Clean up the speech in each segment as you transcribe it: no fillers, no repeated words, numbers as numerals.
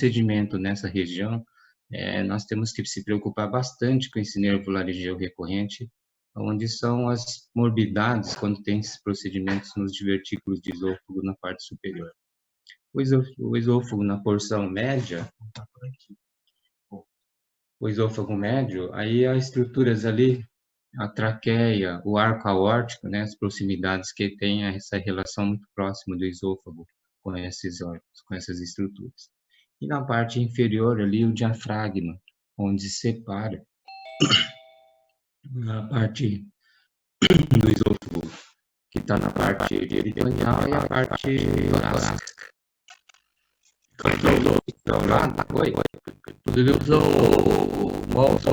procedimento nessa região, nós temos que se preocupar bastante com esse nervo laringeu recorrente, onde são as morbidades quando tem esses procedimentos nos divertículos de esôfago na parte superior. O esôfago na porção média, o esôfago médio, aí há estruturas ali, a traqueia, o arco aórtico, né, as proximidades que tem essa relação muito próxima do esôfago com esses órgãos, com essas estruturas. E na parte inferior ali, o diafragma, onde separa a parte do esôfago, que está na parte peritoneal e a parte torácica. Então, lá, poderia usar o mouse,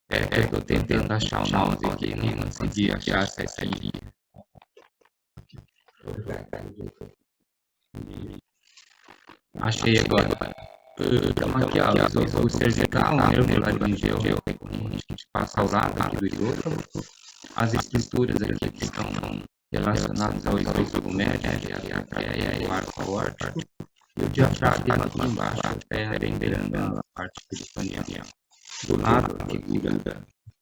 eu estou tentando achar o mouse aqui, não consegui achar essa aqui. Achei agora. Então, aqui, ó, o esôfago cervical, o nervo laringeu, a gente passa ao lado aqui do esôfago. As estruturas aqui que estão relacionadas ao esôfago médio, a traqueia, o arco aórtico, e o diafragma aqui embaixo, até bem grande a parte peritoneal. Do lado, a figura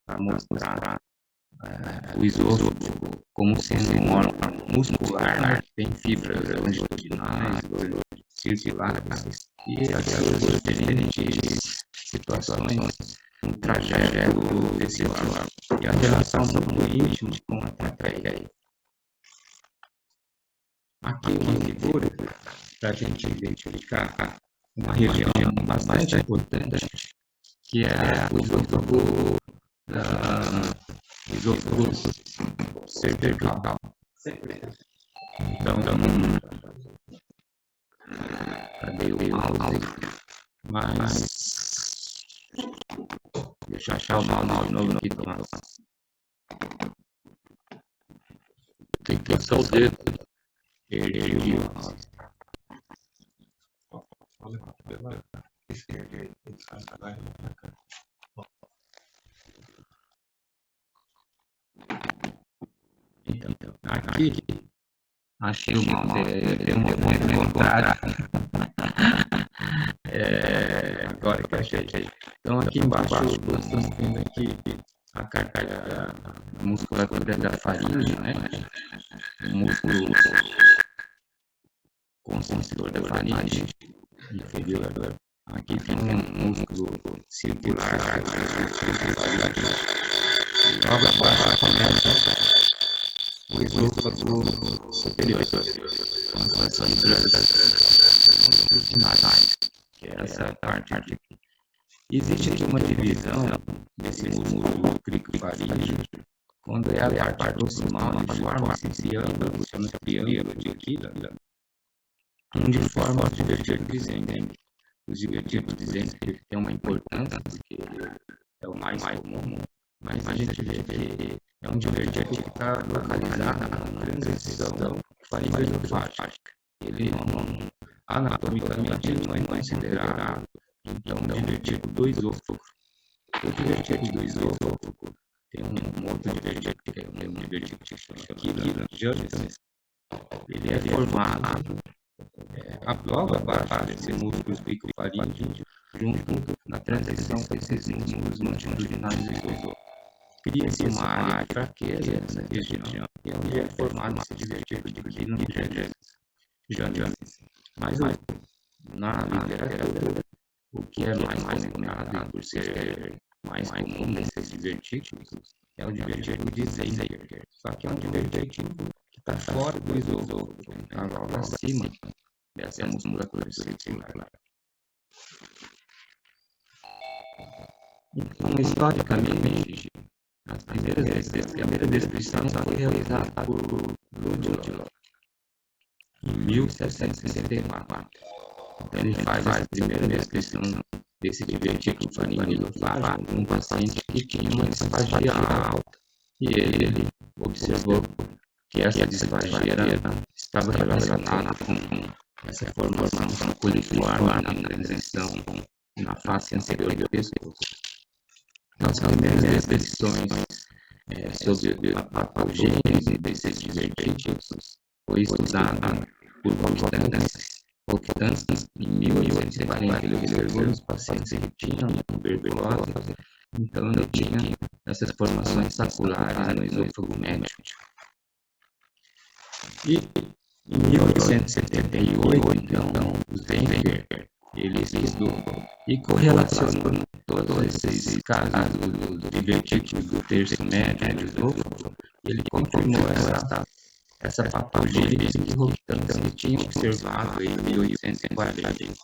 para mostrar o esôfago como sendo um órgão muscular, né, que tem fibras longitudinais, circulares, e as diferentes situações no trajeto desse órgão. E a relação muito íntima com a traqueia. Aqui uma figura para a gente identificar uma região bastante importante, que é o esôfago cervical. Então, cadê o mouse? Mas deixa eu achar o mouse de novo aqui, Tomás. Tem que passar o dedo. Perdi o mouse. Então, aqui achei o mouse, tem um movimento contrário. Agora que achei. Então, aqui embaixo nós estamos tendo aqui a musculatura da faringe, né? O músculo consensor da faringe inferior. Aqui tem um músculo circular. Logo abaixo começa o esôfago superior, com as fibras longitudinais, que é essa parte aqui. Existe aqui uma divisão desse músculo cricofaríngeo, quando é a parte proximal de forma esse triângulo, chama triângulo de Aquila, onde forma os divertículos dizendo. Os divertículos dizendo que ele tem uma importância, porque é o mais comum, mas a gente vê que é um divertículo que está localizado na transição faringoesofágica. Ele não, anatomicamente, não é considerado, então, o divertículo do esôfago. O divertículo do esôfago tem um outro divertículo, que é um divertículo que chama Aquila Janus. Ele é formado logo abaixo desse músculo cricofaríngeo, junto na transição desses músculos longitudinais do esôfago. Cria-se uma área de fraqueza nessa região, onde é formado esse divertículo de Aquila Janus. Mas na literatura, o que é mais comentado por ser mais comum nesses divertículos é o divertículo de Zenker. Só que é um divertículo que está fora do esôfago, está logo acima dessa musculatura circular. Então, historicamente, a primeira descrição foi realizada por Ludlow em 1764. Então, ele faz a primeira descrição desse divertículo faringoesofágico num paciente que tinha uma disfagia alta. E ele observou que essa disfagia estava relacionada com essa formação coliforme na transição na face anterior do pescoço. As primeiras descrições sobre a patogênese desses divertículos foi estudada por Volkstanz, em 1840, ele observou os pacientes que tinham tuberculose, então ele tinha essas formações saculares no esôfago médio. E em 1878, então, o Zenker, ele estudou e correlacionou todos esses casos do divertículos do terço médio do esôfago, e ele confirmou essa patologia que Volkstanz tinha observado em 1840.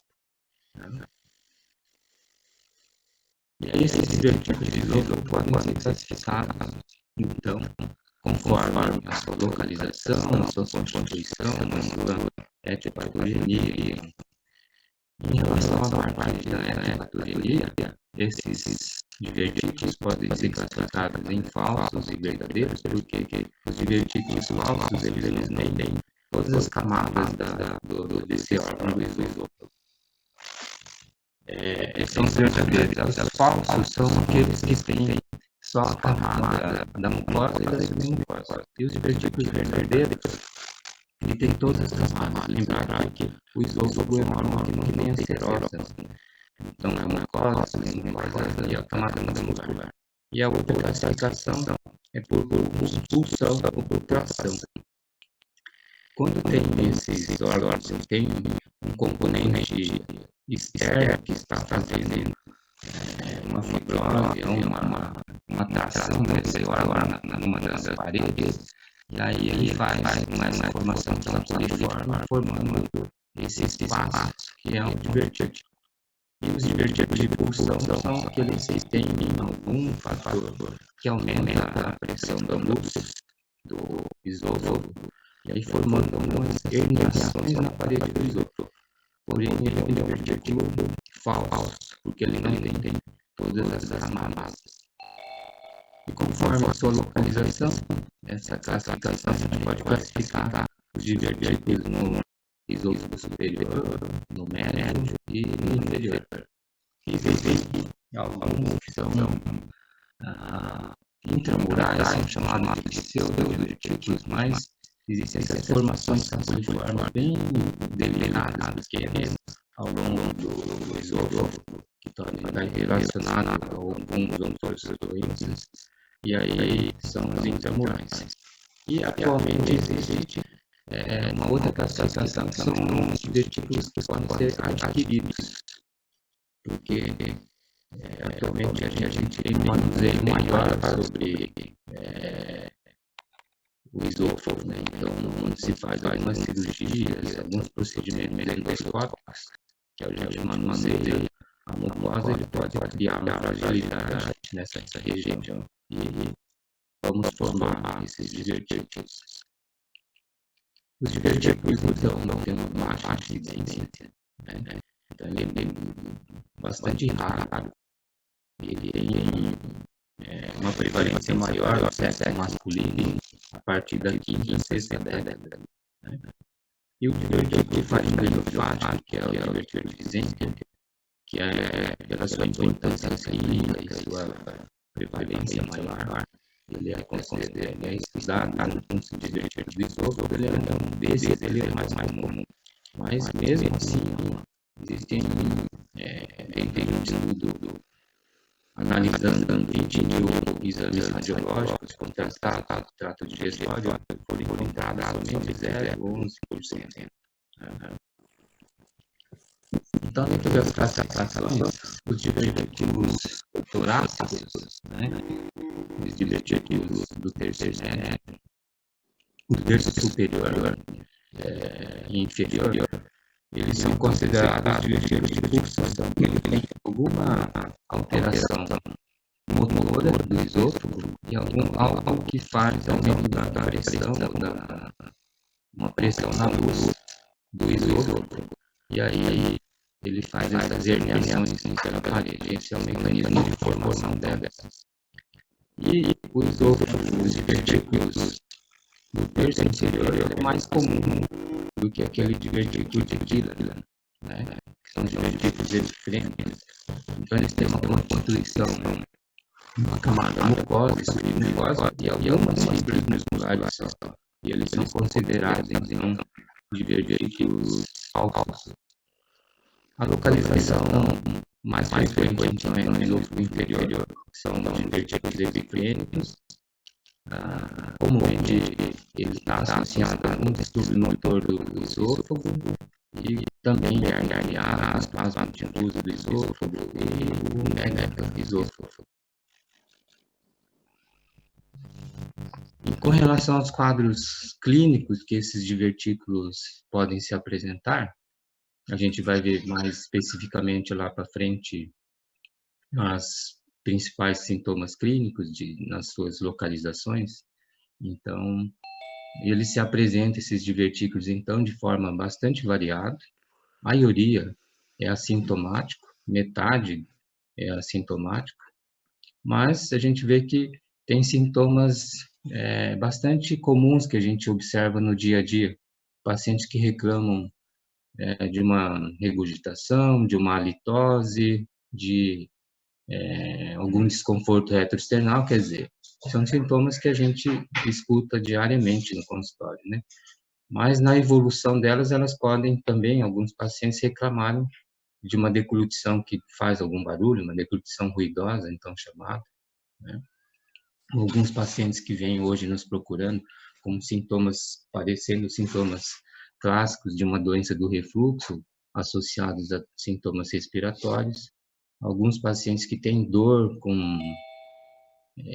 E aí esses divertículos de esôfago podem ser classificados, então, conforme a sua localização, a sua constituição, a sua etiopatogenia. Em relação à parte da etiopatologia, esses divertículos podem ser classificados em falsos e verdadeiros, porque os divertículos falsos, eles nem têm todas as camadas desse órgão do esôfago. Esses são os verdadeiros. Os falsos são aqueles que têm só a camada da mucosa e da submucosa. E os divertículos verdadeiros, ele tem todas as camadas. Lembrar que o esôfago é um órgão que não tem a serosa. Então, é uma mucosa e a camada muscular. E a outra classificação é por pulsão ou por tração. Quando tem esses órgãos, tem um componente externo que está fazendo uma fibrose ou uma tração desse órgão numa das paredes, e aí ele faz uma formação campoliforme, formando esse espaço que é um divertículo. E os divertículos de pulsão são aqueles que têm algum fator que aumenta a pressão do luz do esôfago, e aí formando algumas herniações na parede do esôfago. Porém, ele é um divertículo falso, porque ele não tem todas essas camadas. E conforme a sua localização, essa classificação a gente pode classificar os divertículos no esôfago superior, no médio e no inferior. Existem alguns que são intramurais, são chamados de pseudodivertículos, mas existem essas formações campoliformes bem delineadas, pequenas, ao longo do esôfago, que podem estar relacionados a alguns outros doentes, e aí são os intramurais. E atualmente existe uma outra classificação, que são os divertículos que podem ser adquiridos, porque atualmente a gente tem um manuseio maior sobre o esôfago, né? Então, quando se faz algumas cirurgias, alguns procedimentos endoscópicos, que a gente manuseia a mucosa, ele pode criar uma fragilidade nessa região e vamos formar esses divertículos. Os divertículos, então, não têm uma baixa incidência, né? Então, ele é bastante raro. Ele tem uma prevalência maior no sexo masculino a partir da quinta e sexta década, né? E o divertículo faringolinfático, que é o divertículo de Zenker, que é pela sua importância clínica e sua prevalência maior, ele é considerado, estudado como se divertículo do esôfago, ele é um desses, ele é mais comum. Mas mesmo assim, existem tem um estudo analisando 21 exames radiológicos contrastados do trato digestório, foram encontrados somente 0,11%. Então, dentro das classificações, os divertículos torácicos, né, os divertículos do terço médio, o terço superior e inferior, eles são considerados divertículos de pulsação. Ele tem alguma alteração motora do esôfago e algo que faz aumento da pressão, uma pressão na luz do esôfago. E aí ele faz essas herniações pela parede. Esse é o mecanismo de formação delas. E o esôfago, os divertículos do terço inferior é mais comum do que aquele divertículo de Dillon, né? Que são divertículos diferentes. Então eles têm uma constituição, uma camada mucosa e submucosa e algumas fibras musculares só. E eles são considerados, então, divertículos alfos. A localização mais frequente, então, é no esôfago inferior, que são os divertículos epifrênicos. Comumente, ele está associado a algum distúrbio motor do esôfago e também hernia, espasmo difuso do esôfago e o megaesôfago. E com relação aos quadros clínicos que esses divertículos podem se apresentar, a gente vai ver mais especificamente lá para frente as principais sintomas clínicos nas suas localizações. Então, eles se apresentam, esses divertículos, então, de forma bastante variada. A maioria é assintomático, metade é assintomático, mas a gente vê que tem sintomas bastante comuns que a gente observa no dia a dia. Pacientes que reclamam de uma regurgitação, de uma halitose, de algum desconforto retroesternal, quer dizer, são sintomas que a gente escuta diariamente no consultório, né? Mas na evolução delas, elas podem também, alguns pacientes reclamarem de uma deglutição que faz algum barulho, uma deglutição ruidosa, então chamada, né? Alguns pacientes que vêm hoje nos procurando com sintomas, parecendo sintomas clássicos de uma doença do refluxo, associados a sintomas respiratórios. Alguns pacientes que têm dor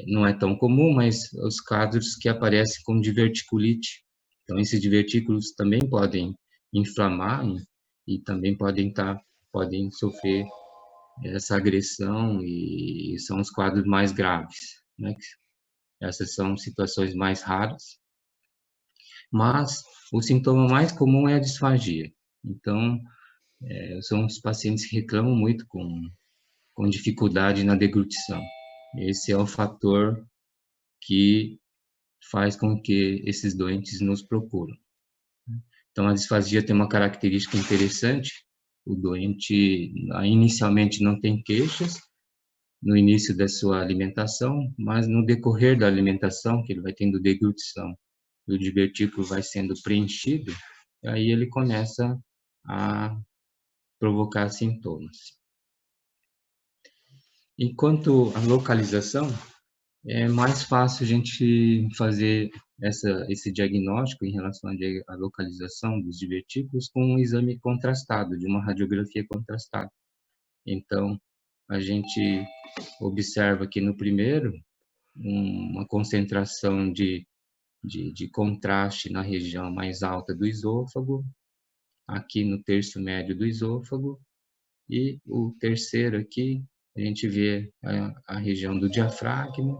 não é tão comum, mas os casos que aparecem com diverticulite. Então, esses divertículos também podem inflamar e também podem sofrer essa agressão e são os quadros mais graves, né? Essas são situações mais raras, mas o sintoma mais comum é a disfagia. Então, são os pacientes que reclamam muito com dificuldade na deglutição. Esse é o fator que faz com que esses doentes nos procuram. Então, a disfagia tem uma característica interessante. O doente inicialmente não tem queixas no início da sua alimentação, mas no decorrer da alimentação, que ele vai tendo deglutição, o divertículo vai sendo preenchido, aí ele começa a provocar sintomas. Enquanto a localização, é mais fácil a gente fazer esse diagnóstico em relação à localização dos divertículos com um exame contrastado, de uma radiografia contrastada. Então, a gente observa aqui no primeiro uma concentração de contraste na região mais alta do esôfago, aqui no terço médio do esôfago, e o terceiro aqui, a gente vê a região do diafragma,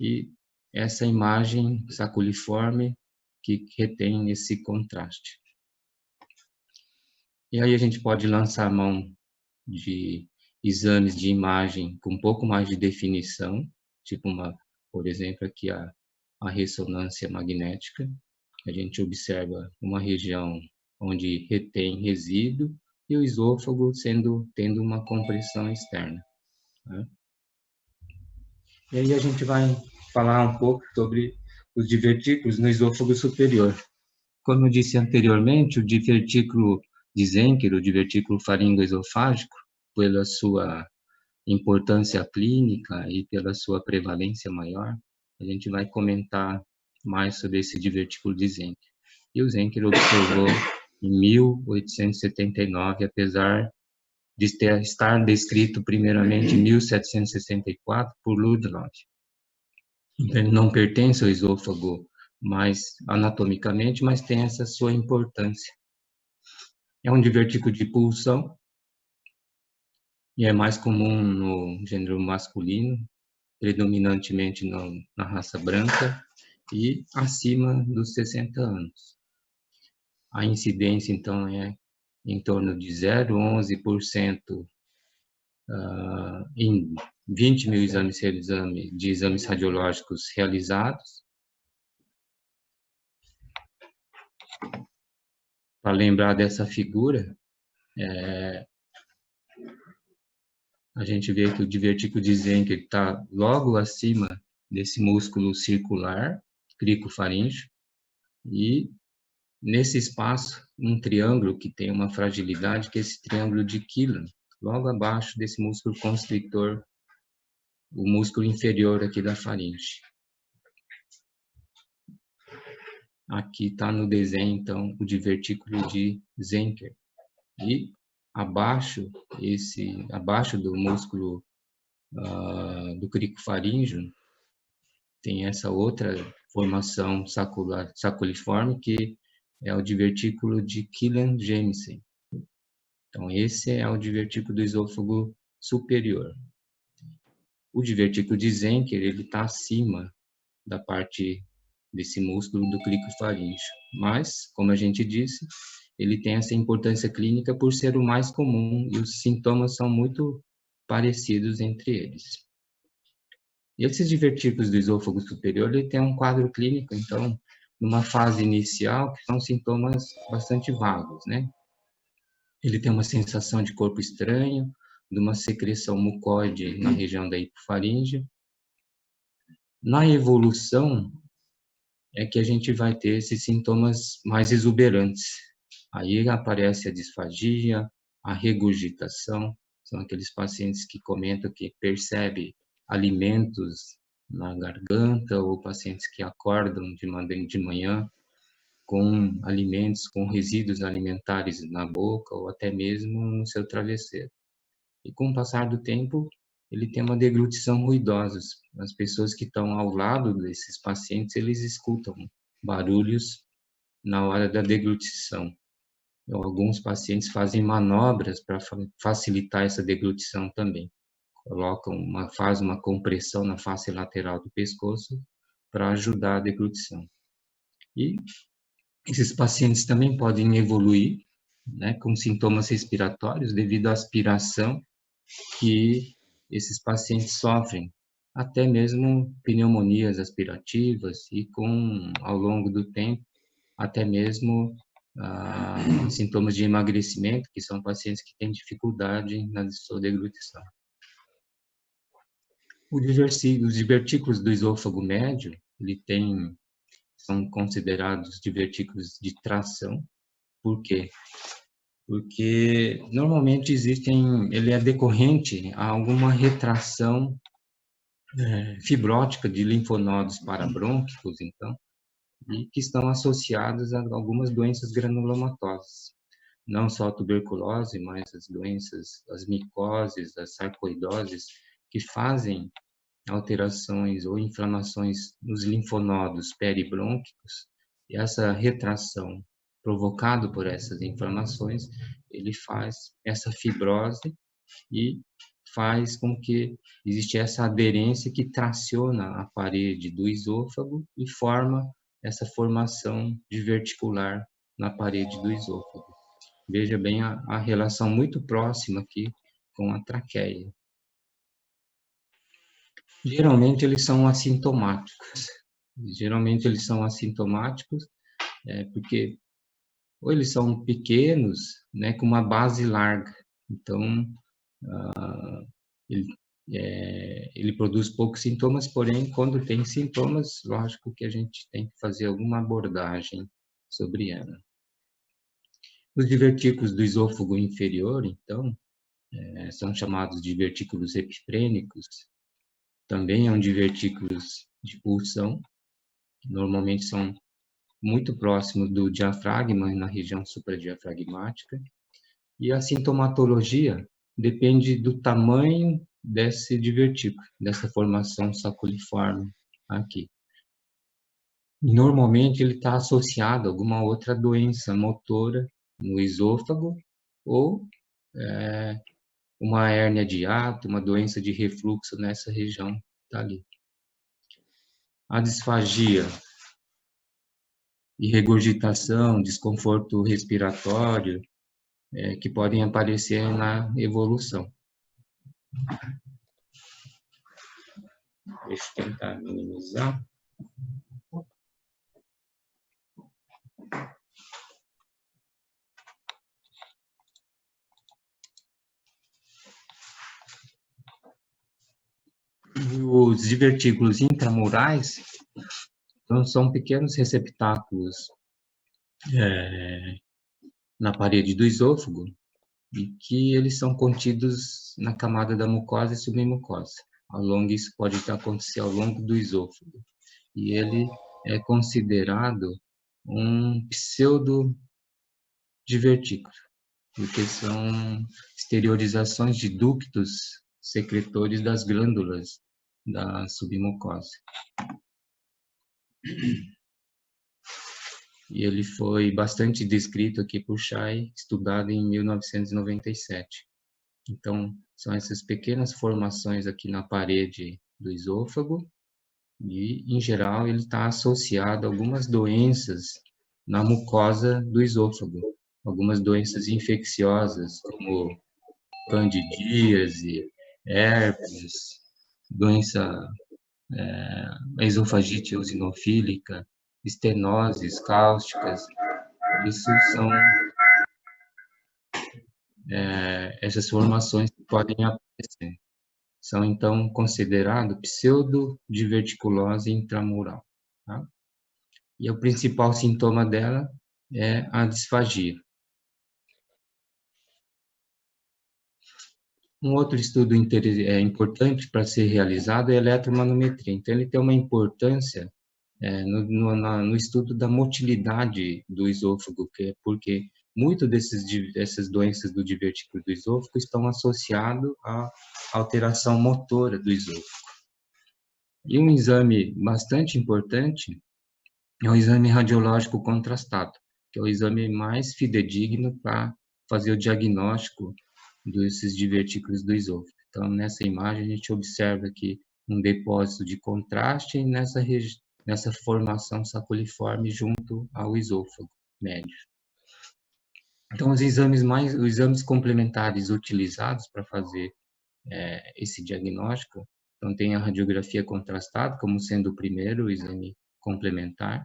e essa imagem saculiforme que retém esse contraste. E aí a gente pode lançar a mão de exames de imagem com um pouco mais de definição, tipo por exemplo, aqui a ressonância magnética. A gente observa uma região onde retém resíduo e o esôfago tendo uma compressão externa, né? E aí a gente vai falar um pouco sobre os divertículos no esôfago superior. Como eu disse anteriormente, o divertículo de Zenker, o divertículo faringoesofágico, pela sua importância clínica e pela sua prevalência maior, a gente vai comentar mais sobre esse divertículo de Zenker. E o Zenker observou em 1879, apesar de estar descrito primeiramente em 1764 por Ludlow. Então, ele não pertence ao esôfago mais anatomicamente, mas tem essa sua importância. É um divertículo de pulsão e é mais comum no gênero masculino, predominantemente na raça branca e acima dos 60 anos. A incidência, então, é em torno de 0,11% em 20 mil exames radiológicos realizados. Para lembrar dessa figura, a gente vê que o divertículo de Zenker está logo acima desse músculo circular, cricofaríngeo, e nesse espaço, um triângulo que tem uma fragilidade, que é esse triângulo de Killian, logo abaixo desse músculo constritor, o músculo inferior aqui da faringe. Aqui está no desenho, então, o divertículo de Zenker. E abaixo do músculo do cricofaríngeo, tem essa outra formação saculiforme, que é o divertículo de Killian-Jamieson. Então, esse é o divertículo do esôfago superior. O divertículo de Zenker, ele está acima da parte desse músculo do cricofaríngeo. Mas, como a gente disse, ele tem essa importância clínica por ser o mais comum e os sintomas são muito parecidos entre eles. E esses divertículos do esôfago superior, ele tem um quadro clínico, então, numa fase inicial, que são sintomas bastante vagos, né? Ele tem uma sensação de corpo estranho, de uma secreção mucoide na região da hipofaringe. Na evolução, é que a gente vai ter esses sintomas mais exuberantes. Aí aparece a disfagia, a regurgitação, são aqueles pacientes que comentam que percebem alimentos na garganta, ou pacientes que acordam de manhã com alimentos, com resíduos alimentares na boca, ou até mesmo no seu travesseiro. E com o passar do tempo, ele tem uma deglutição ruidosa. As pessoas que estão ao lado desses pacientes, eles escutam barulhos na hora da deglutição. Então, alguns pacientes fazem manobras para facilitar essa deglutição também. Faz uma compressão na face lateral do pescoço para ajudar a deglutição. E esses pacientes também podem evoluir, né, com sintomas respiratórios devido à aspiração que esses pacientes sofrem, até mesmo pneumonias aspirativas e ao longo do tempo, até mesmo sintomas de emagrecimento, que são pacientes que têm dificuldade na sua deglutição. Os divertículos do esôfago médio, são considerados divertículos de tração. Por quê? Porque normalmente ele é decorrente a alguma retração fibrótica de linfonodos parabrônquicos, então, e que estão associados a algumas doenças granulomatosas. Não só a tuberculose, mas as doenças, as micoses, as sarcoidoses, que fazem alterações ou inflamações nos linfonodos peribrônquicos, e essa retração provocada por essas inflamações, ele faz essa fibrose e faz com que existe essa aderência que traciona a parede do esôfago e forma essa formação diverticular na parede do esôfago. Veja bem a relação muito próxima aqui com a traqueia. Geralmente eles são assintomáticos. Porque ou eles são pequenos, né, com uma base larga. Então, ele produz poucos sintomas, porém, quando tem sintomas, lógico que a gente tem que fazer alguma abordagem sobre ela. Os divertículos do esôfago inferior, então, são chamados de divertículos epiprênicos. Também são divertículos de pulsão, que normalmente são muito próximos do diafragma, na região supradiafragmática. E a sintomatologia depende do tamanho desse divertículo, dessa formação saculiforme aqui. Normalmente ele está associado a alguma outra doença motora no esôfago ou uma hérnia de hiato, uma doença de refluxo nessa região, tá ali. A disfagia e regurgitação, desconforto respiratório, que podem aparecer na evolução. Deixa eu tentar minimizar. Os divertículos intramurais, então, são pequenos receptáculos na parede do esôfago e que eles são contidos na camada da mucosa e submucosa. Isso pode acontecer ao longo do esôfago. E ele é considerado um pseudo-divertículo, porque são exteriorizações de ductos secretores das glândulas da submucosa. E ele foi bastante descrito aqui por Schei, estudado em 1997. Então, são essas pequenas formações aqui na parede do esôfago e, em geral, ele está associado a algumas doenças na mucosa do esôfago, algumas doenças infecciosas, como candidíase, herpes, doença esofagite eosinofílica, estenoses cáusticas. Isso são essas formações que podem aparecer. São, então, considerados pseudodiverticulose intramural. Tá? E o principal sintoma dela é a disfagia. Um outro estudo importante para ser realizado é a eletromanometria. Então, ele tem uma importância no estudo da motilidade do esôfago, porque muito dessas doenças do divertículo do esôfago estão associadas à alteração motora do esôfago. E um exame bastante importante é o exame radiológico contrastado, que é o exame mais fidedigno para fazer o diagnóstico desses divertículos do esôfago. Então, nessa imagem, a gente observa aqui um depósito de contraste nessa formação saculiforme junto ao esôfago médio. Então, os exames complementares utilizados para fazer esse diagnóstico, então tem a radiografia contrastada como sendo o primeiro exame complementar,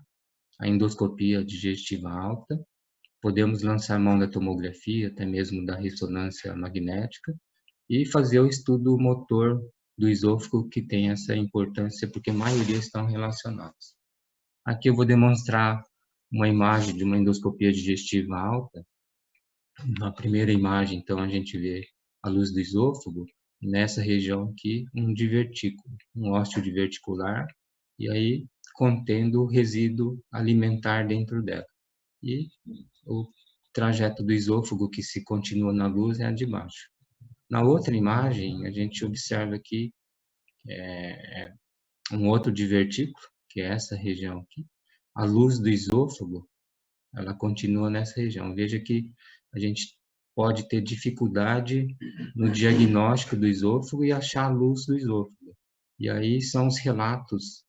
a endoscopia digestiva alta, podemos lançar mão da tomografia, até mesmo da ressonância magnética, e fazer o estudo motor do esôfago, que tem essa importância, porque a maioria estão relacionados. Aqui eu vou demonstrar uma imagem de uma endoscopia digestiva alta. Na primeira imagem, então, a gente vê a luz do esôfago, nessa região aqui, um divertículo, um ósseo diverticular, e aí contendo o resíduo alimentar dentro dela. E o trajeto do esôfago que se continua na luz é a de baixo. Na outra imagem, a gente observa aqui um outro divertículo, que é essa região aqui. A luz do esôfago, ela continua nessa região. Veja que a gente pode ter dificuldade no diagnóstico do esôfago e achar a luz do esôfago. E aí são os relatos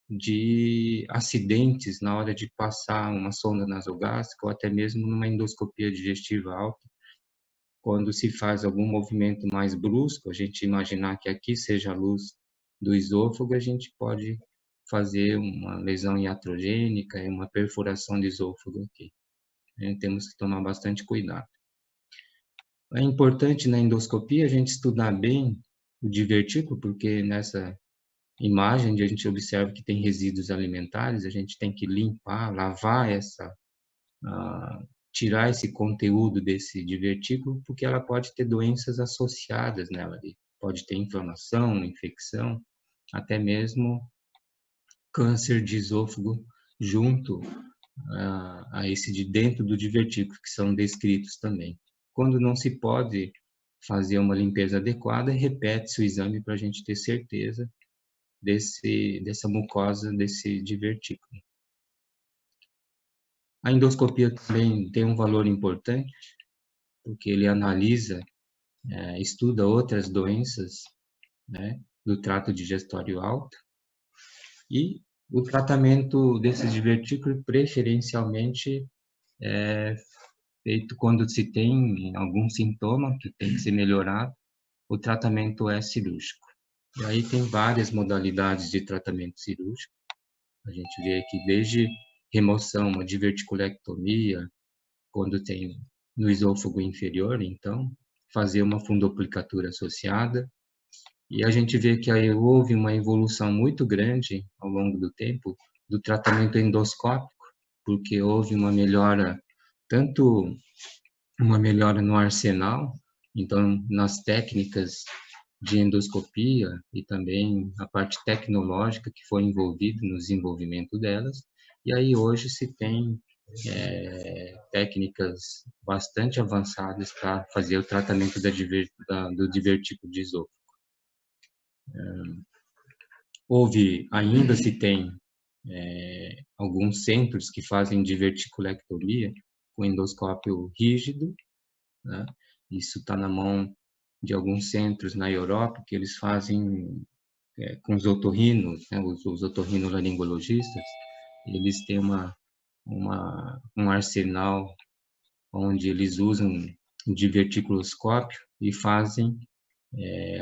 de acidentes na hora de passar uma sonda nasogástrica ou até mesmo numa endoscopia digestiva alta, quando se faz algum movimento mais brusco, a gente imaginar que aqui seja a luz do esôfago, a gente pode fazer uma lesão iatrogênica e uma perfuração do esôfago aqui. Temos que tomar bastante cuidado. É importante na endoscopia a gente estudar bem o divertículo, porque nessa imagem onde a gente observa que tem resíduos alimentares, a gente tem que limpar, lavar tirar esse conteúdo desse divertículo, porque ela pode ter doenças associadas nela ali. Pode ter inflamação, infecção, até mesmo câncer de esôfago junto a esse de dentro do divertículo, que são descritos também. Quando não se pode fazer uma limpeza adequada, repete-se o exame para a gente ter certeza dessa mucosa, desse divertículo. A endoscopia também tem um valor importante, porque ele analisa, estuda outras doenças, né, do trato digestório alto, e o tratamento desse divertículo preferencialmente é feito quando se tem algum sintoma que tem que ser melhorado, o tratamento é cirúrgico. E aí tem várias modalidades de tratamento cirúrgico. A gente vê aqui desde remoção, uma diverticulectomia, quando tem no esôfago inferior, então, fazer uma fundoplicatura associada. E a gente vê que aí houve uma evolução muito grande ao longo do tempo do tratamento endoscópico, porque houve uma melhora, tanto uma melhora no arsenal, então nas técnicas de endoscopia e também a parte tecnológica que foi envolvida no desenvolvimento delas. E aí hoje se tem técnicas bastante avançadas para fazer o tratamento do divertículo de esôfago. Ainda se tem alguns centros que fazem diverticulectomia com endoscópio rígido, né? Isso está na mão de alguns centros na Europa que eles fazem com os otorrinos, né? Os otorrinolaringologistas, eles têm um arsenal onde eles usam um diverticuloscópio e fazem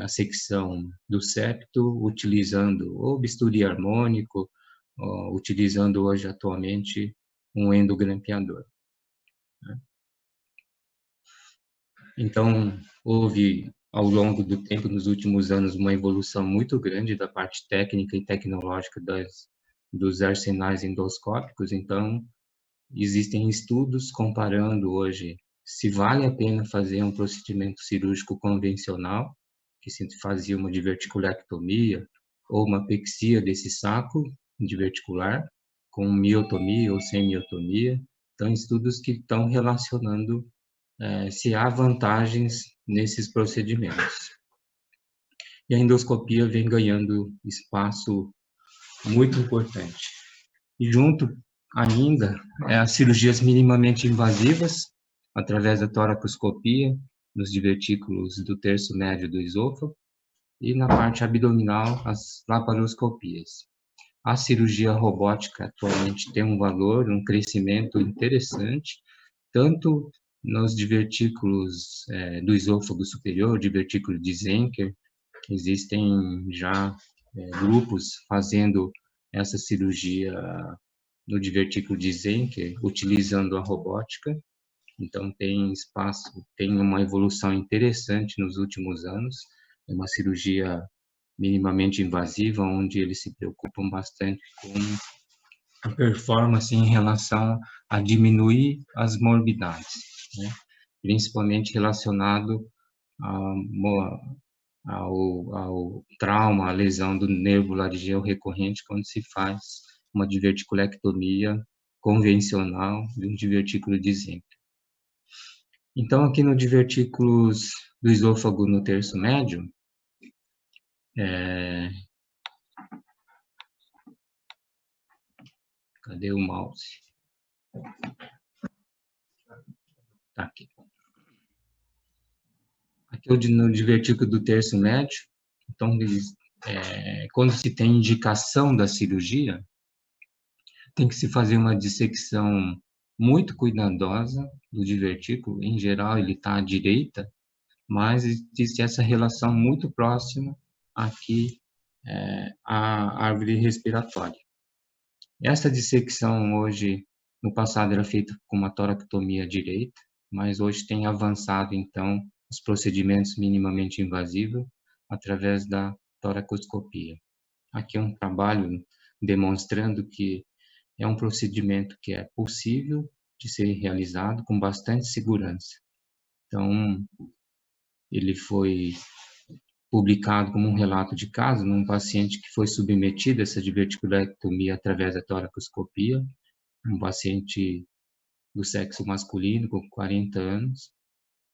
a secção do septo utilizando ou bisturi harmônico, utilizando hoje atualmente um endogrampeador. Então, houve ao longo do tempo, nos últimos anos, uma evolução muito grande da parte técnica e tecnológica dos arsenais endoscópicos. Então, existem estudos comparando hoje se vale a pena fazer um procedimento cirúrgico convencional, que se fazia uma diverticulectomia ou uma pexia desse saco diverticular, com miotomia ou sem miotomia. Então, estudos que estão relacionando se há vantagens nesses procedimentos. E a endoscopia vem ganhando espaço muito importante. E junto ainda as cirurgias minimamente invasivas, através da toracoscopia, nos divertículos do terço médio do esôfago, e na parte abdominal, as laparoscopias. A cirurgia robótica atualmente tem um valor, um crescimento interessante, tanto nos divertículos do esôfago superior, divertículo de Zenker, existem já grupos fazendo essa cirurgia no divertículo de Zenker, utilizando a robótica. Então, tem espaço, tem uma evolução interessante nos últimos anos. É uma cirurgia minimamente invasiva, onde eles se preocupam bastante com a performance em relação a diminuir as morbidades, né? Principalmente relacionado ao trauma, à lesão do nervo laringeu recorrente, quando se faz uma diverticulectomia convencional de um divertículo de Zenker. Então, aqui no divertículos do esôfago no terço médio, cadê o mouse? Tá aqui. Aqui no divertículo do terço médio, então, quando se tem indicação da cirurgia, tem que se fazer uma dissecção muito cuidadosa do divertículo. Em geral, ele está à direita, mas existe essa relação muito próxima aqui à árvore respiratória. Essa dissecção hoje, no passado, era feita com uma toractomia direita, mas hoje tem avançado, então, os procedimentos minimamente invasivos através da toracoscopia. Aqui é um trabalho demonstrando que é um procedimento que é possível de ser realizado com bastante segurança. Então, ele foi publicado como um relato de caso num paciente que foi submetido a essa diverticulectomia através da toracoscopia, um paciente do sexo masculino com 40 anos,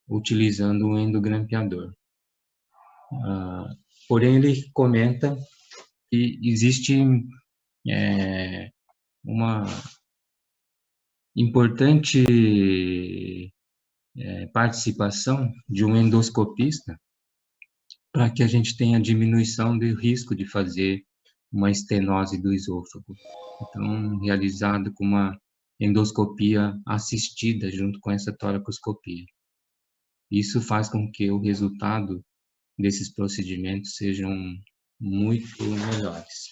utilizando um endogrampeador. Porém, ele comenta que existe uma importante participação de um endoscopista para que a gente tenha diminuição do risco de fazer uma estenose do esôfago. Então, realizado com uma endoscopia assistida junto com essa toracoscopia. Isso faz com que o resultado desses procedimentos sejam muito melhores,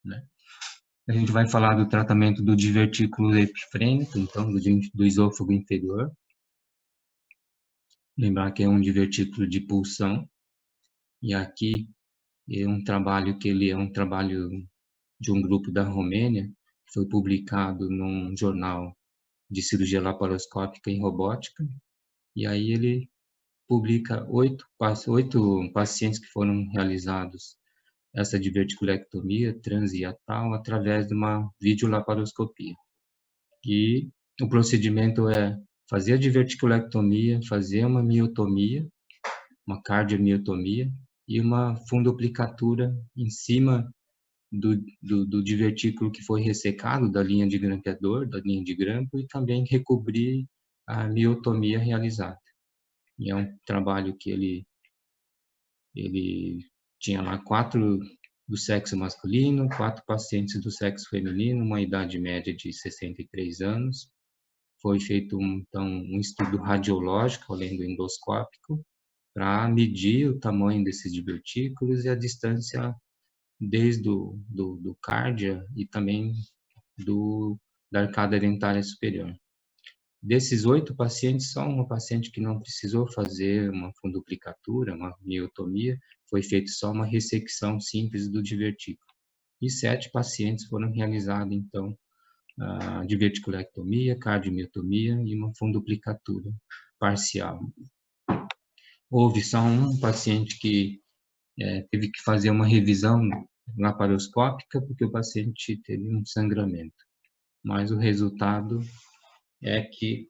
né? A gente vai falar do tratamento do divertículo epifrênico, então, do esôfago inferior. Lembrar que é um divertículo de pulsão. E aqui é um trabalho que ele é um trabalho de um grupo da Romênia, foi publicado num jornal de cirurgia laparoscópica em robótica, e aí ele publica 8 pacientes que foram realizados essa diverticulectomia transhiatal através de uma videolaparoscopia. E o procedimento é fazer a diverticulectomia, fazer uma miotomia, uma cardiomiotomia e uma fundoplicatura em cima do divertículo que foi ressecado da linha de grampeador, da linha de grampo, e também recobrir a miotomia realizada. E é um trabalho que ele tinha lá 4 do sexo masculino, 4 pacientes do sexo feminino, uma idade média de 63 anos. Foi feito, então, um estudo radiológico, além do endoscópico, para medir o tamanho desses divertículos e a distância desde do cárdia e também da arcada dentária superior. Desses 8 pacientes, só uma paciente que não precisou fazer uma fundoplicatura, uma miotomia, foi feita só uma ressecção simples do divertículo. E 7 pacientes foram realizados, então, a diverticulectomia, cardiomiotomia e uma fundoplicatura parcial. Houve só um paciente que teve que fazer uma revisão laparoscópica, porque o paciente teve um sangramento. Mas o resultado é que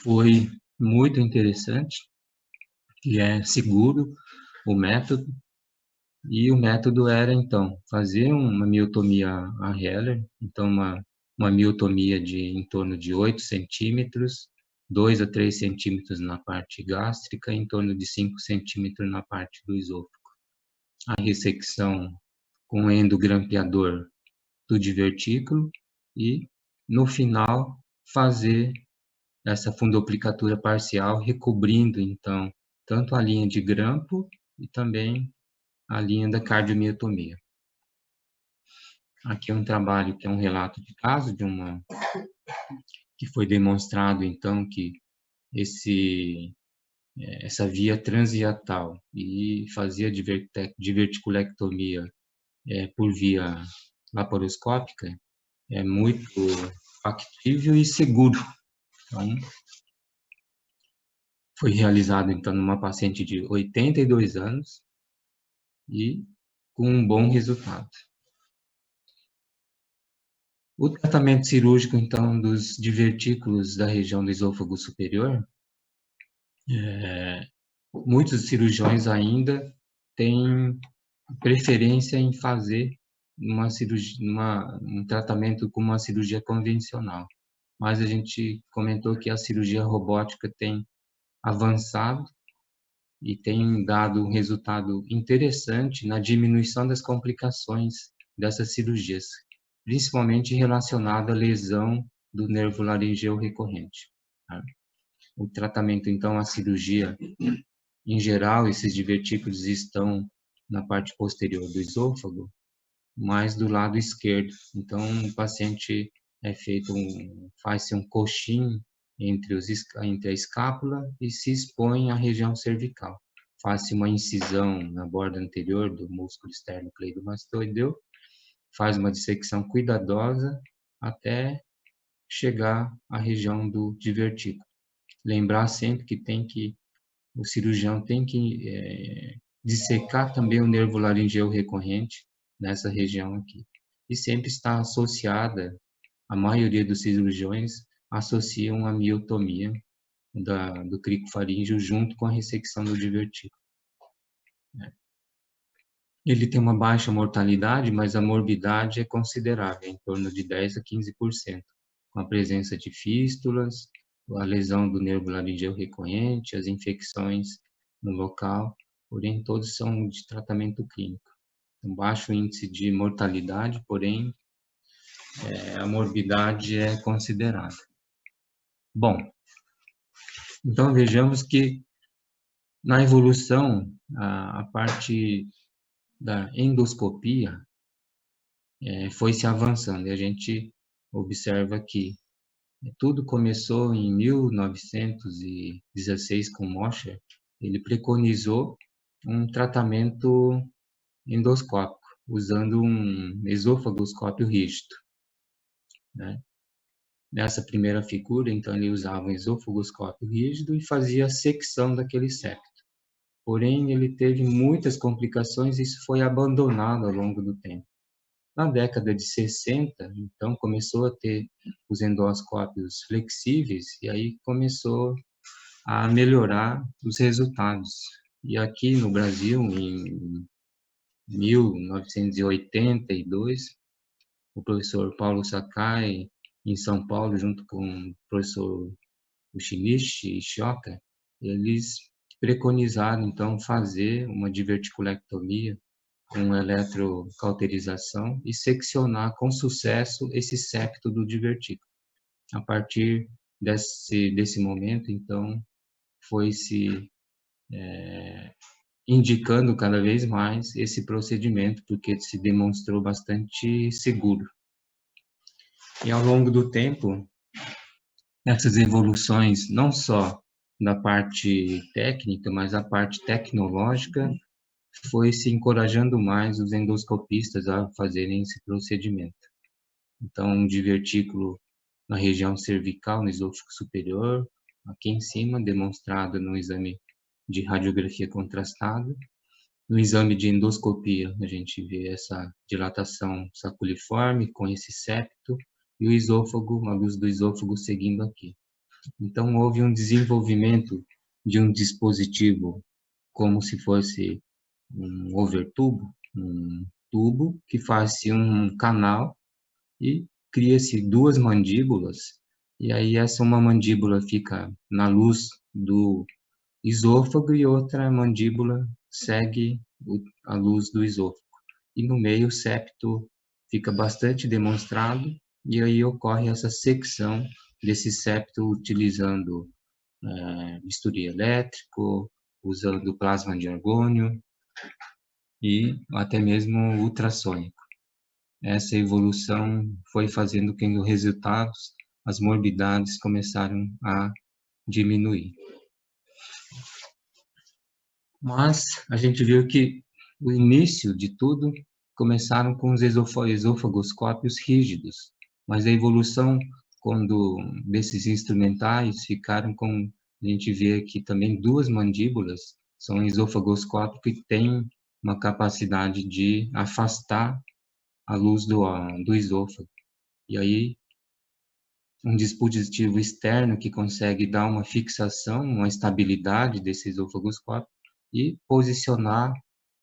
foi muito interessante e é seguro o método. E o método era, então, fazer uma miotomia a Heller, então uma miotomia de em torno de 8 centímetros, 2 a 3 centímetros na parte gástrica, em torno de 5 centímetros na parte do esôfago. A ressecção com endogrampeador do divertículo e, no final, fazer essa fundoplicatura parcial, recobrindo, então, tanto a linha de grampo e também a linha da cardiomiotomia. Aqui é um trabalho que é um relato de caso que foi demonstrado, então, que essa via transhiatal e fazia diverticulectomia por via laparoscópica é muito factível e seguro. Então, foi realizado, então, numa paciente de 82 anos e com um bom resultado. O tratamento cirúrgico, então, dos divertículos da região do esôfago superior, muitos cirurgiões ainda têm preferência em fazer um tratamento com uma cirurgia convencional. Mas a gente comentou que a cirurgia robótica tem avançado e tem dado um resultado interessante na diminuição das complicações dessas cirurgias, principalmente relacionada à lesão do nervo laringeu recorrente. O tratamento, então, a cirurgia, em geral, esses divertículos estão na parte posterior do esôfago, mais do lado esquerdo. Então, o paciente faz-se um coxim entre a escápula e se expõe à região cervical. Faz-se uma incisão na borda anterior do músculo esternocleidomastoideu, faz uma dissecção cuidadosa até chegar à região do divertículo. Lembrar sempre que o cirurgião tem que dissecar também o nervo laringeu recorrente nessa região aqui. E sempre está associada, a maioria dos cirurgiões associam a miotomia do crico faríngeo junto com a ressecção do divertículo. Ele tem uma baixa mortalidade, mas a morbidade é considerável, em torno de 10 a 15%, com a presença de fístulas, a lesão do nervo laringeu recorrente, as infecções no local, porém todos são de tratamento clínico. Um baixo índice de mortalidade, porém a morbidade é considerável. Bom, então vejamos que na evolução a parte da endoscopia foi se avançando e a gente observa que tudo começou em 1916 com Mosher. Ele preconizou um tratamento endoscópico usando um esofagoscópio rígido. né? Nessa primeira figura, então, ele usava um esofagoscópio rígido e fazia a secção daquele septo. Porém, ele teve muitas complicações e isso foi abandonado ao longo do tempo. Na década de 60, então, começou a ter os endoscópios flexíveis e aí começou a melhorar os resultados. E aqui no Brasil, em 1982, o professor Paulo Sakai, em São Paulo, junto com o professor Shinichi e Shoka, eles preconizaram, então, fazer uma diverticulectomia com eletrocauterização e seccionar com sucesso esse septo do divertículo. A partir desse momento, então, foi se indicando cada vez mais esse procedimento, porque se demonstrou bastante seguro. E ao longo do tempo, essas evoluções, não só da parte técnica, mas a parte tecnológica, foi se encorajando mais os endoscopistas a fazerem esse procedimento. Então, um divertículo na região cervical, no esôfago superior, aqui em cima, demonstrado no exame de radiografia contrastada. No exame de endoscopia, a gente vê essa dilatação saculiforme com esse septo e o esôfago, a luz do esôfago seguindo aqui. Então, houve um desenvolvimento de um dispositivo como se fosse um overtubo, um tubo que faz-se um canal e cria-se duas mandíbulas, e aí essa uma mandíbula fica na luz do esôfago e outra mandíbula segue a luz do esôfago. E no meio o septo fica bastante demonstrado, e aí ocorre essa secção desse septo utilizando bisturi elétrico, usando plasma de argônio e até mesmo ultrassônico. Essa evolução foi fazendo com que os resultados, as morbidades começaram a diminuir. Mas a gente viu que o início de tudo começaram com os esofagoscópios rígidos, mas a evolução quando desses instrumentais ficaram com, a gente vê aqui também duas mandíbulas, são um esofagoscópio que tem uma capacidade de afastar a luz do esôfago. E aí um dispositivo externo que consegue dar uma fixação, uma estabilidade desse esofagoscópio e posicionar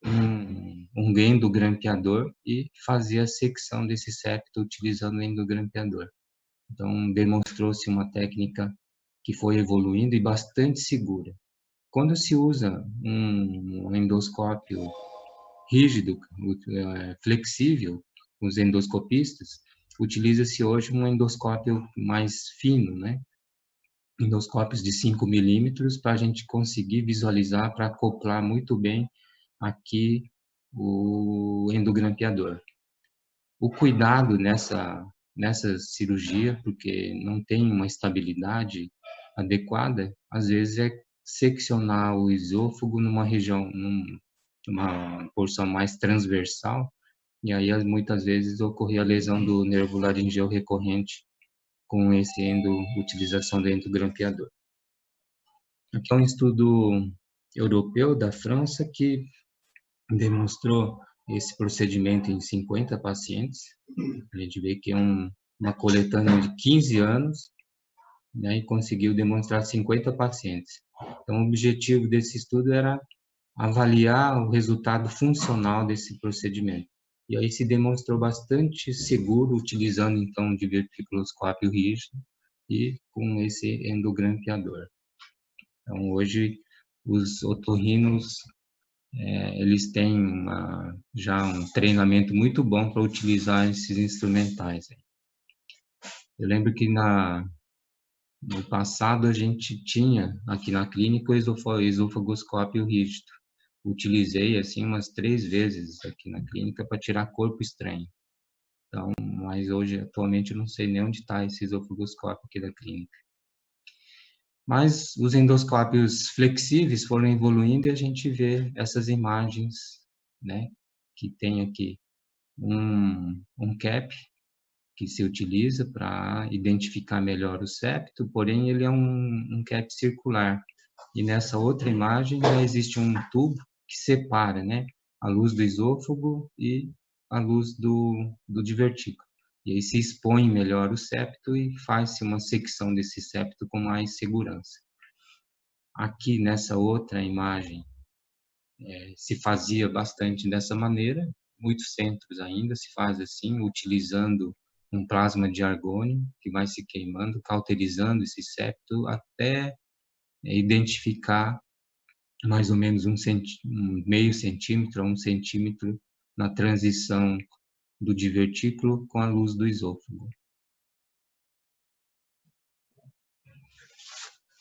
um endogrampeador e fazer a secção desse septo utilizando o endogrampeador. Então, demonstrou-se uma técnica que foi evoluindo e bastante segura. Quando se usa um endoscópio rígido, flexível, os endoscopistas, utiliza-se hoje um endoscópio mais fino, né? Endoscópios de 5 milímetros para a gente conseguir visualizar, para acoplar muito bem aqui o endogrampeador. O cuidado nessa cirurgia, porque não tem uma estabilidade adequada, às vezes é seccionar o esôfago numa região, numa porção mais transversal, e aí muitas vezes ocorria a lesão do nervo laringeu recorrente com utilização do endogrampeador. Aqui é um estudo europeu da França que demonstrou esse procedimento em 50 pacientes. A gente vê que é uma coletânea de 15 anos, né, e conseguiu demonstrar 50 pacientes. Então, o objetivo desse estudo era avaliar o resultado funcional desse procedimento. E aí se demonstrou bastante seguro utilizando, então, o diverticuloscópio rígido e com esse endogrampeador. Então, hoje, os otorrinos eles têm já um treinamento muito bom para utilizar esses instrumentais. Eu lembro que no passado a gente tinha aqui na clínica o esofagoscópio rígido. Utilizei assim umas 3 vezes aqui na clínica para tirar corpo estranho. Então, mas hoje, atualmente, eu não sei nem onde está esse esofagoscópio aqui da clínica. Mas os endoscópios flexíveis foram evoluindo e a gente vê essas imagens, né? Que tem aqui um cap que se utiliza para identificar melhor o septo, porém ele é um cap circular. E nessa outra imagem já existe um tubo que separa, né, a luz do esôfago e a luz do divertículo. E aí se expõe melhor o septo e faz-se uma secção desse septo com mais segurança. Aqui nessa outra imagem se fazia bastante dessa maneira, muitos centros ainda se faz assim, utilizando um plasma de argônio que vai se queimando, cauterizando esse septo até identificar mais ou menos um meio centímetro a 1 centímetro na transição do divertículo com a luz do esôfago.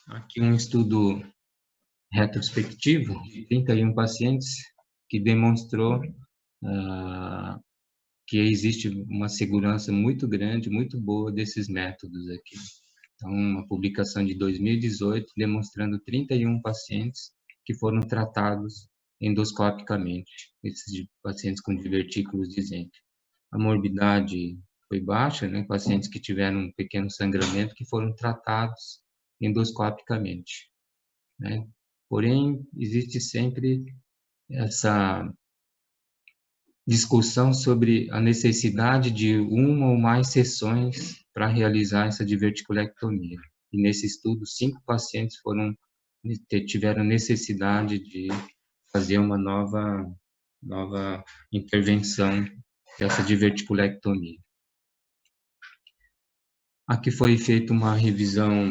Aqui um estudo retrospectivo de 31 pacientes que demonstrou que existe uma segurança muito grande, muito boa desses métodos aqui. Então, uma publicação de 2018 demonstrando 31 pacientes que foram tratados endoscopicamente, esses pacientes com divertículos de Zenker. A morbidade foi baixa, né? Pacientes que tiveram um pequeno sangramento que foram tratados endoscopicamente, né? Porém, existe sempre essa discussão sobre a necessidade de uma ou mais sessões para realizar essa diverticulectomia. E nesse estudo, 5 pacientes tiveram necessidade de fazer uma nova intervenção dessa diverticulectomia. Aqui foi feita uma revisão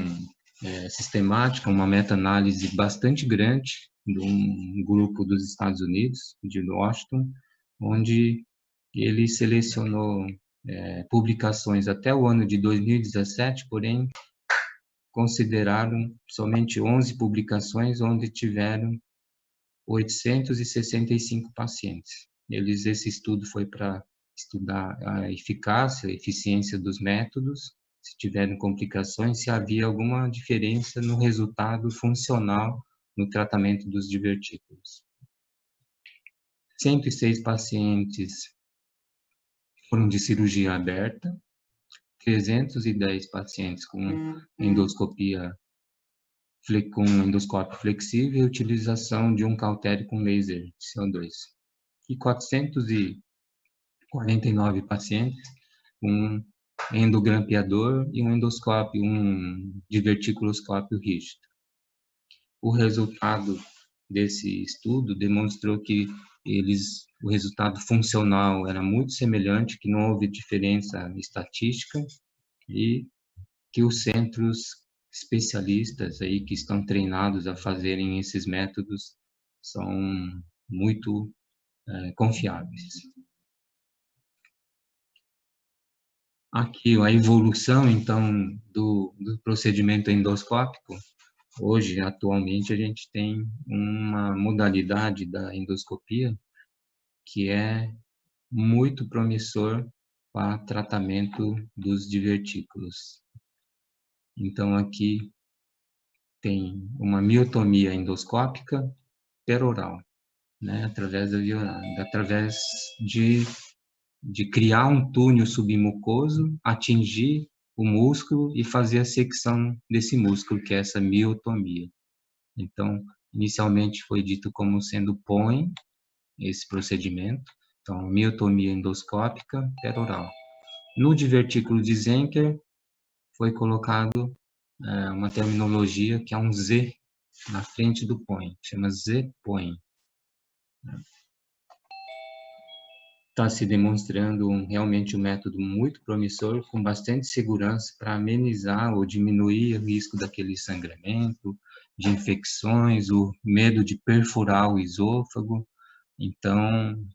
sistemática, uma meta-análise bastante grande de um grupo dos Estados Unidos, de Washington, onde ele selecionou publicações até o ano de 2017, porém consideraram somente 11 publicações, onde tiveram 865 pacientes. Esse estudo foi para estudar a eficácia, a eficiência dos métodos, se tiveram complicações, se havia alguma diferença no resultado funcional no tratamento dos divertículos. 106 pacientes foram de cirurgia aberta, 310 pacientes com endoscópio flexível e utilização de um cautério com laser de CO2. E 449 pacientes com endogrampeador e um diverticuloscópio rígido. O resultado desse estudo demonstrou que o resultado funcional era muito semelhante, que não houve diferença estatística e que os centros especialistas aí que estão treinados a fazerem esses métodos são muito confiáveis. Aqui a evolução, então, do procedimento endoscópico. Hoje, atualmente, a gente tem uma modalidade da endoscopia que é muito promissor para tratamento dos divertículos. Então, aqui tem uma miotomia endoscópica peroral, né, através de criar um túnel submucoso, atingir o músculo e fazer a secção desse músculo, que é essa miotomia. Então, inicialmente foi dito como sendo POEM, esse procedimento, então, miotomia endoscópica peroral. No divertículo de Zenker, foi colocado uma terminologia que é um Z na frente do POEM, chama Z-POEM. Está se demonstrando realmente um método muito promissor, com bastante segurança para amenizar ou diminuir o risco daquele sangramento, de infecções, o medo de perfurar o esôfago. Então,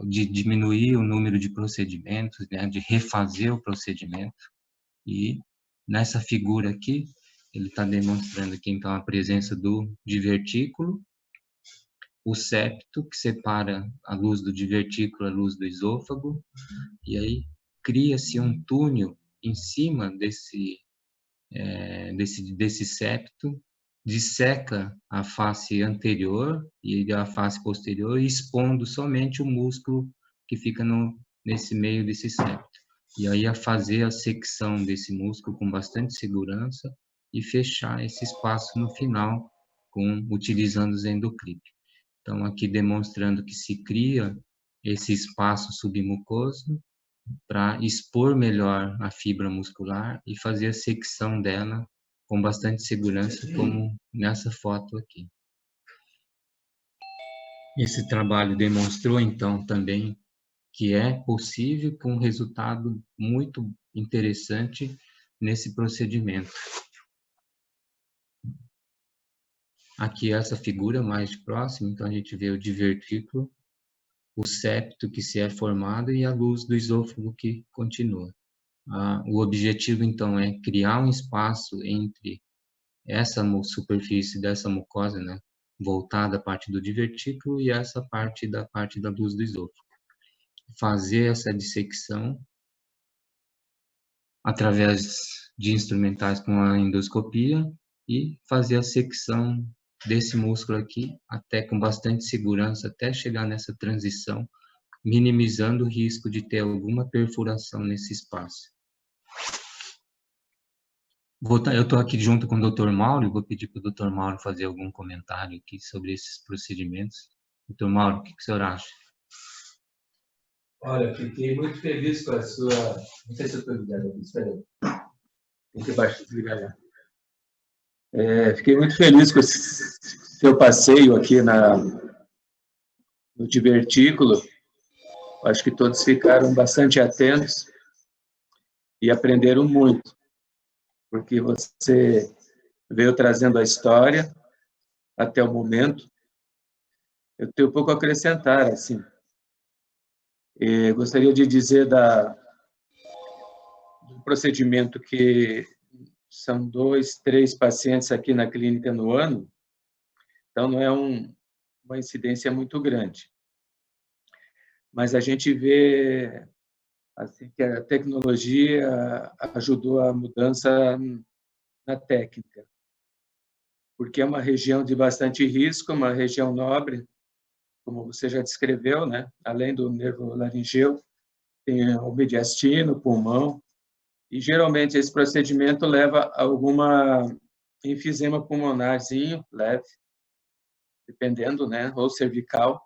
de diminuir o número de procedimentos, né, de refazer o procedimento. E nessa figura aqui, ele está demonstrando aqui então a presença do divertículo, o septo que separa a luz do divertículo, a luz do esôfago, e aí cria-se um túnel em cima desse septo, disseca a face anterior e a face posterior, expondo somente o músculo que fica nesse meio desse septo. e aí a fazer a secção desse músculo com bastante segurança e fechar esse espaço no final utilizando os endoclip. Então, aqui demonstrando que se cria esse espaço submucoso para expor melhor a fibra muscular e fazer a secção dela com bastante segurança, como nessa foto aqui. Esse trabalho demonstrou, então, também que é possível com um resultado muito interessante nesse procedimento. Aqui essa figura mais próxima, então a gente vê o divertículo, o septo que se é formado e a luz do esôfago que continua. O objetivo, então, é criar um espaço entre essa superfície dessa mucosa, né, voltada à parte do divertículo e essa parte da luz do esôfago. Fazer essa dissecção através de instrumentais com a endoscopia e fazer a secção desse músculo aqui até com bastante segurança, até chegar nessa transição, minimizando o risco de ter alguma perfuração nesse espaço. Eu estou aqui junto com o Dr. Mauro, vou pedir para o Dr. Mauro fazer algum comentário aqui sobre esses procedimentos. Dr. Mauro, o que o senhor acha? Olha, fiquei muito feliz com a sua... Não sei se eu estou ligado aqui, espera aí. Tem que baixar, desligar já. Fiquei muito feliz com esse seu passeio aqui no divertículo. Acho que todos ficaram bastante atentos e aprenderam muito, porque você veio trazendo a história até o momento. Eu tenho pouco a acrescentar, assim. Gostaria de dizer do procedimento que são 2, 3 pacientes aqui na clínica no ano, então não é uma incidência muito grande. Mas a gente vê assim, que a tecnologia ajudou a mudança na técnica, porque é uma região de bastante risco, uma região nobre, como você já descreveu, né? Além do nervo laringeu, tem o mediastino, o pulmão, e geralmente esse procedimento leva a alguma enfisema pulmonarzinho leve, dependendo, né? Ou cervical,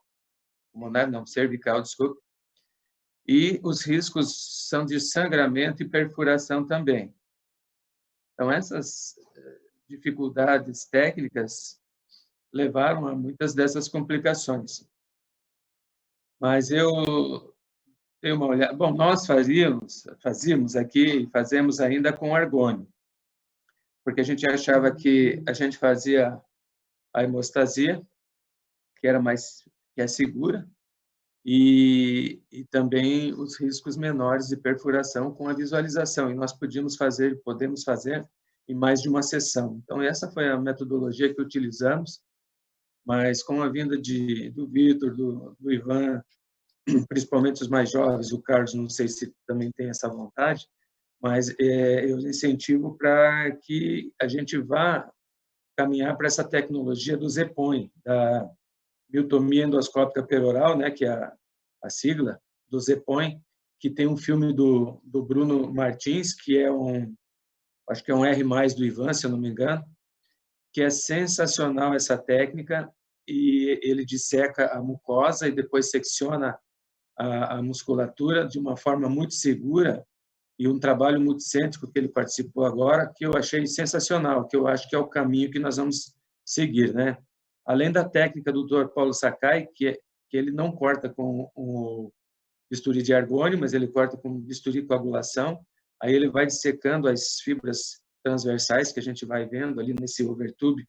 pulmonar não, cervical, desculpa. E os riscos são de sangramento e perfuração também. Então, essas dificuldades técnicas levaram a muitas dessas complicações. Mas eu tenho uma olhada... Bom, nós fazíamos aqui, fazemos ainda com argônio, porque a gente achava que a gente fazia a hemostasia, que é segura, e também os riscos menores de perfuração com a visualização. E nós podemos fazer em mais de uma sessão. Então, essa foi a metodologia que utilizamos, mas com a vinda do Vitor, do Ivan, principalmente os mais jovens, o Carlos, não sei se também tem essa vontade, mas eu incentivo para que a gente vá caminhar para essa tecnologia do ZEPOIN, da miotomia endoscópica peroral, né, que é a sigla do ZEPOIN, que tem um filme do Bruno Martins, que acho que é um R+ do Ivan, se eu não me engano, que é sensacional essa técnica, e ele disseca a mucosa e depois secciona a musculatura de uma forma muito segura, e um trabalho multicêntrico que ele participou agora, que eu achei sensacional, que eu acho que é o caminho que nós vamos seguir, né? Além da técnica do Dr. Paulo Sakai, que ele não corta com o bisturi de argônio, mas ele corta com bisturi de coagulação, aí ele vai dissecando as fibras transversais que a gente vai vendo ali nesse overtube,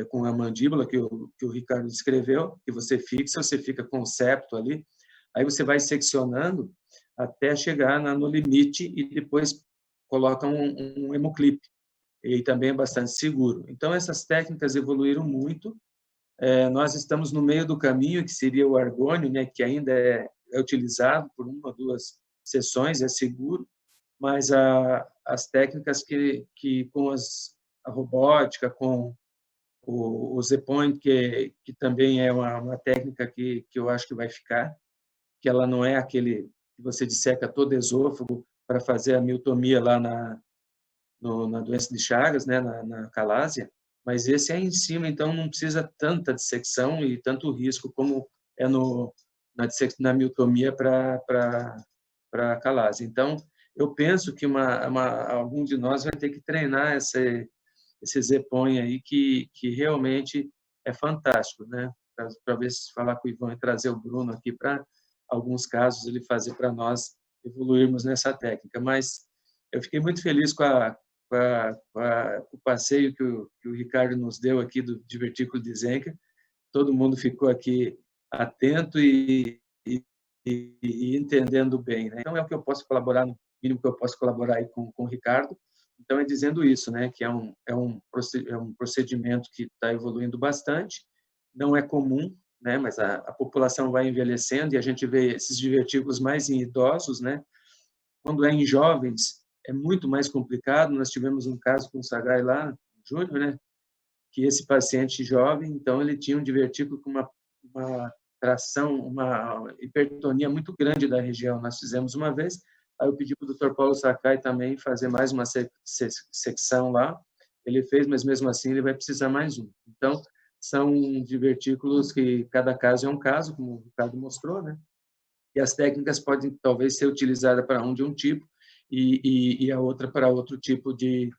com a mandíbula que o Ricardo descreveu, que você fica com o septo ali, aí você vai seccionando até chegar no limite e depois coloca um hemoclip, e também é bastante seguro. Então, essas técnicas evoluíram muito. Nós estamos no meio do caminho, que seria o argônio, né, que ainda é utilizado por 1 ou 2 sessões, é seguro, mas as técnicas que com a robótica, com o ZEPOIN, que também é uma técnica que eu acho que vai ficar, que ela não é aquele que você disseca todo esôfago, para fazer a miotomia lá na doença de Chagas, né, na calásia, mas esse é em cima, então não precisa tanta dissecção e tanto risco como é na miotomia para calásia. Então, eu penso que algum de nós vai ter que treinar esse Zepõe aí, que realmente é fantástico, né? Para ver se falar com o Ivan e trazer o Bruno aqui para alguns casos ele fazer para nós evoluirmos nessa técnica. Mas eu fiquei muito feliz com o passeio que o Ricardo nos deu aqui do Divertículo de Zenker. Todo mundo ficou aqui atento e entendendo bem, né? Então é o que eu posso colaborar, no mínimo que eu posso colaborar aí com o Ricardo. Então é dizendo isso, né? Que é um procedimento que está evoluindo bastante, não é comum, né? Mas a população vai envelhecendo e a gente vê esses divertículos mais em idosos, né? Quando é em jovens é muito mais complicado. Nós tivemos um caso com o Sagai lá, Júnior, né? Que esse paciente jovem, então ele tinha um divertículo com uma tração, uma hipertonia muito grande da região. Nós fizemos uma vez, aí eu pedi para o Dr. Paulo Sakai também fazer mais uma secção lá. Ele fez, mas mesmo assim ele vai precisar mais um. Então, são divertículos que cada caso é um caso, como o Ricardo mostrou, né? E as técnicas podem talvez ser utilizadas para um de um tipo e a outra para outro tipo de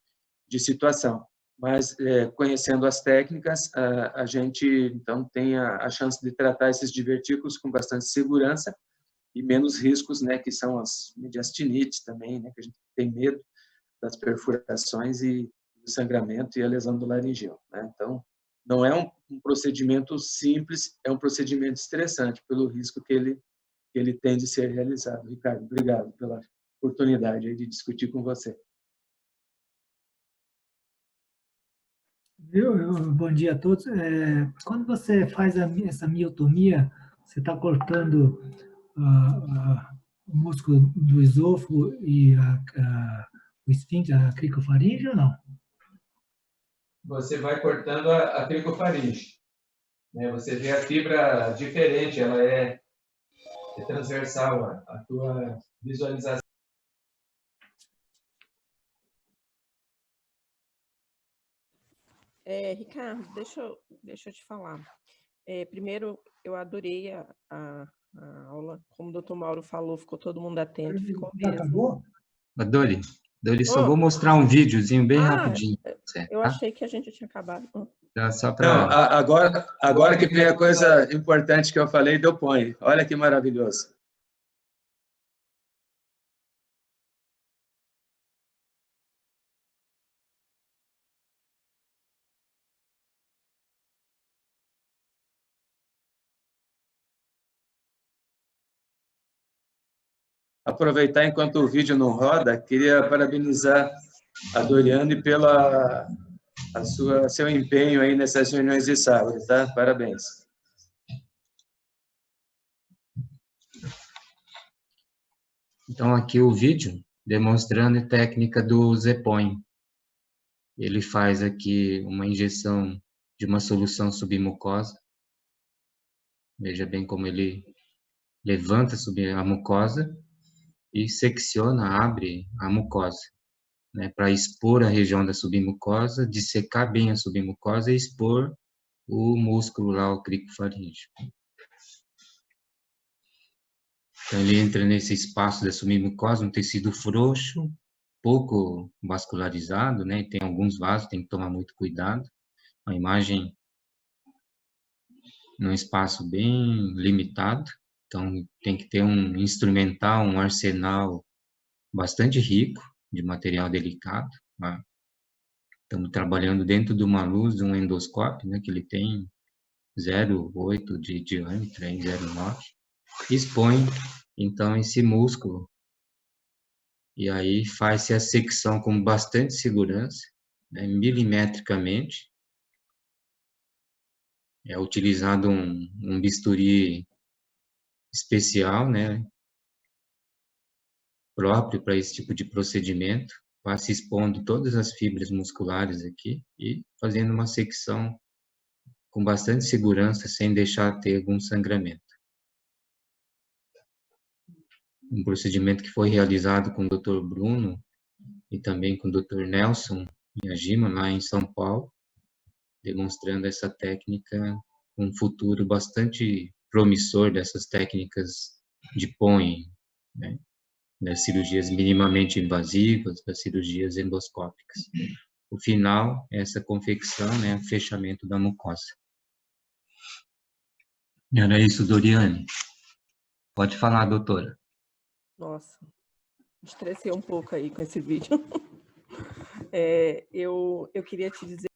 situação. Mas, conhecendo as técnicas, a gente, então, tem a chance de tratar esses divertículos com bastante segurança e menos riscos, né, que são as mediastinites também, né, que a gente tem medo das perfurações e do sangramento e a lesão do laringeu, né? Então, não é um procedimento simples, é um procedimento estressante pelo risco que ele tem de ser realizado. Ricardo, obrigado pela oportunidade de discutir com você. Bom dia a todos. Quando você faz essa miotomia, você está cortando o músculo do esôfago e o esfíncter, a cricofaringe ou não? Você vai cortando a cricofaringe, né? Você vê a fibra diferente, ela é transversal a tua visualização. Ricardo, deixa eu te falar. Primeiro, eu adorei a aula. Como o doutor Mauro falou, ficou todo mundo atento. Ficou Já mesmo. acabou? Dori, só vou mostrar um videozinho bem rapidinho. Eu Tá? achei que a gente tinha acabado. Só Não, para... agora que vem a coisa importante que eu falei, deu põe. Olha que maravilhoso. Aproveitar enquanto o vídeo não roda, queria parabenizar a Doriane pela seu empenho aí nessas reuniões de sábado, tá? Parabéns. Então, aqui o vídeo demonstrando a técnica do Zepõe. Ele faz aqui uma injeção de uma solução submucosa. Veja bem como ele levanta a mucosa e secciona, abre a mucosa, né, para expor a região da submucosa, dissecar bem a submucosa e expor o músculo lá, o cricofaríngeo. Então, ele entra nesse espaço da submucosa, um tecido frouxo, pouco vascularizado, né? Tem alguns vasos, tem que tomar muito cuidado. A imagem num espaço bem limitado, então tem que ter um instrumental, um arsenal bastante rico de material delicado. Né? Estamos trabalhando dentro de uma luz, de um endoscópio, né? Que ele tem 0,8 de diâmetro, 0,9. Expõe, então, esse músculo e aí faz-se a secção com bastante segurança, né, milimetricamente. É utilizado um bisturi especial, né, próprio para esse tipo de procedimento, vai se expondo todas as fibras musculares aqui e fazendo uma secção com bastante segurança, sem deixar ter algum sangramento. um procedimento que foi realizado com o Dr. Bruno e também com o Dr. Nelson Miyajima, lá em São Paulo, demonstrando essa técnica, um futuro bastante promissor dessas técnicas de POEM, né? Das cirurgias minimamente invasivas, das cirurgias endoscópicas. O final é essa confecção, né, o fechamento da mucosa. Era isso, Doriane. Pode falar, doutora. Nossa, estressei um pouco aí com esse vídeo. Eu queria te dizer